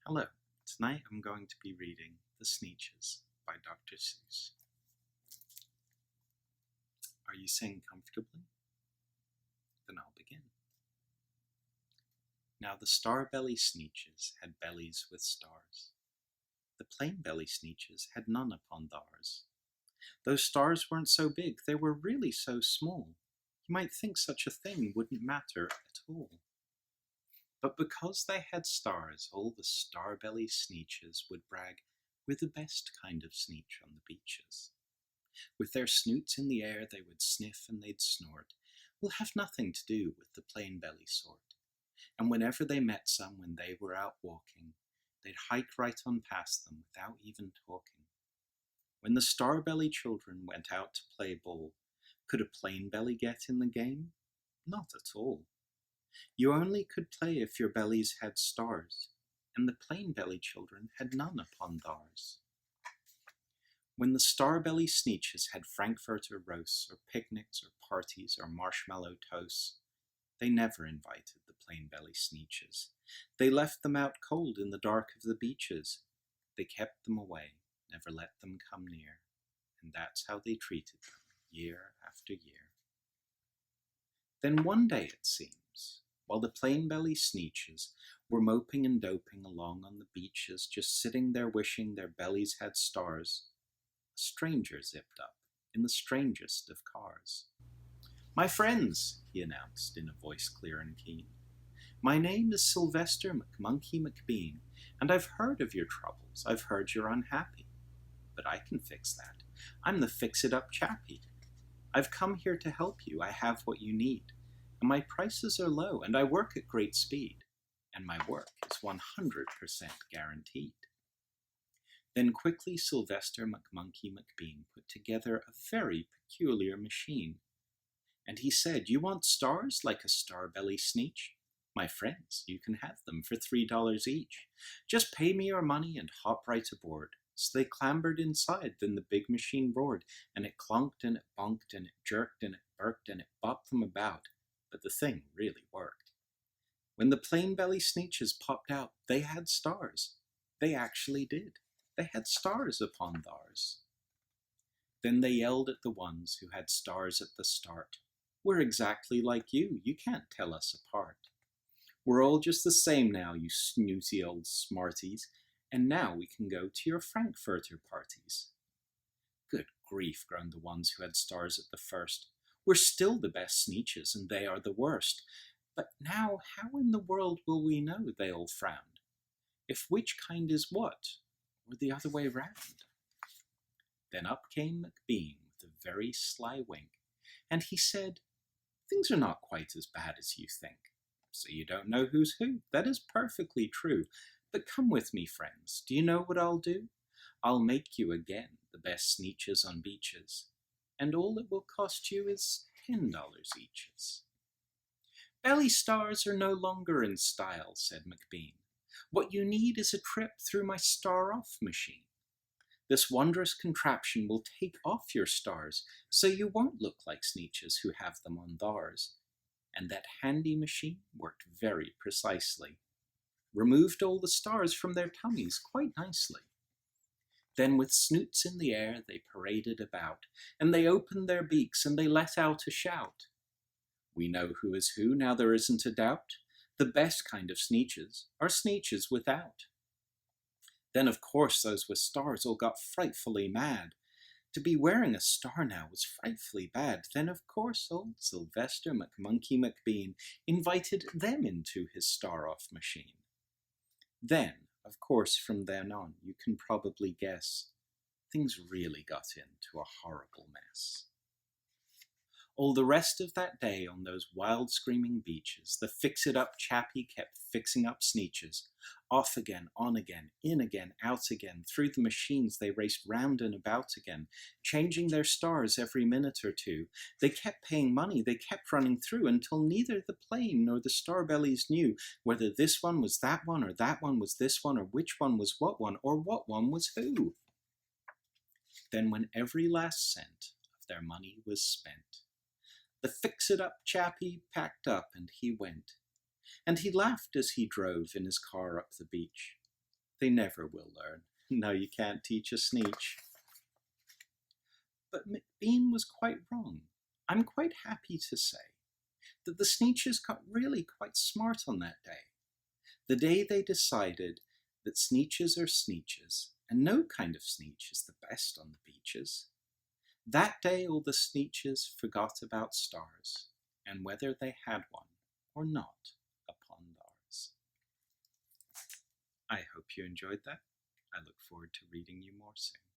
Hello, tonight I'm going to be reading The Sneetches by Dr Seuss. Are you sitting comfortably? Then I'll begin. Now the star-belly Sneetches had bellies with stars. The plain-belly Sneetches had none upon theirs. Those stars weren't so big, they were really so small. You might think such a thing wouldn't matter at all. But because they had stars, all the star-belly Sneetches would brag, "We're the best kind of Sneetch on the beaches." With their snoots in the air they would sniff and they'd snort. "We'll have nothing to do with the plain-belly sort." And whenever they met some when they were out walking, they'd hike right on past them without even talking. When the star-belly children went out to play ball, could a plain-belly get in the game? Not at all. You only could play if your bellies had stars, and the plain-belly children had none upon theirs. When the star-belly Sneetches had frankfurter roasts, or picnics, or parties, or marshmallow toasts, they never invited the plain-belly Sneetches. They left them out cold in the dark of the beaches. They kept them away, never let them come near, and that's how they treated them, year after year. Then one day, it seems, while the plain-belly Sneetches were moping and doping along on the beaches, just sitting there wishing their bellies had stars, a stranger zipped up in the strangest of cars. "My friends," he announced in a voice clear and keen, "my name is Sylvester McMonkey McBean, and I've heard of your troubles. I've heard you're unhappy. But I can fix that. I'm the fix-it-up chappie. I've come here to help you. I have what you need. And my prices are low, and I work at great speed. And my work is 100% guaranteed." Then quickly Sylvester McMonkey McBean put together a very peculiar machine. And he said, "You want stars like a star-belly Sneetch? My friends, you can have them for $3 each. Just pay me your money and hop right aboard." So they clambered inside, then the big machine roared, and it clunked and it bonked and it jerked and it burked and it bopped them about, but the thing really worked. When the plain-belly Sneetches popped out, they had stars. They actually did. They had stars upon theirs. Then they yelled at the ones who had stars at the start. "We're exactly like you. You can't tell us apart. We're all just the same now, you snooty old smarties, and now we can go to your frankfurter parties." "Good grief," groaned the ones who had stars at the first. "We're still the best Sneetches, and they are the worst. But now how in the world will we know," they all frowned, "if which kind is what, or the other way round?" Then up came McBean with a very sly wink, and he said, "Things are not quite as bad as you think. So you don't know who's who? That is perfectly true. But come with me, friends. Do you know what I'll do? I'll make you again the best Sneetches on beaches, and all it will cost you is $10 eaches." "Belly stars are no longer in style," said McBean. "What you need is a trip through my star-off machine. This wondrous contraption will take off your stars, so you won't look like Sneetches who have them on theirs." And that handy machine worked very precisely. Removed all the stars from their tummies quite nicely. Then with snoots in the air they paraded about, and they opened their beaks and they let out a shout. "We know who is who, now there isn't a doubt. The best kind of Sneetches are Sneetches without." Then of course those with stars all got frightfully mad. To be wearing a star now was frightfully bad. Then of course old Sylvester McMonkey McBean invited them into his star-off machine. Then, of course, from then on, you can probably guess, things really got into a horrible mess. All the rest of that day on those wild screaming beaches, the fix-it-up chappie kept fixing up Sneetches. Off again, on again, in again, out again. Through the machines they raced round and about again, changing their stars every minute or two. They kept paying money, they kept running through, until neither the plain nor the star-bellies knew whether this one was that one, or that one was this one, or which one was what one, or what one was who. Then when every last cent of their money was spent, the fix-it-up chappie packed up and he went. And he laughed as he drove in his car up the beach. They never will learn. No, you can't teach a Sneetch. But McBean was quite wrong. I'm quite happy to say that the Sneetches got really quite smart on that day. The day they decided that Sneetches are Sneetches, and no kind of Sneetch is the best on the beaches. That day all the Sneetches forgot about stars, and whether they had one or not upon theirs. I hope you enjoyed that. I look forward to reading you more soon.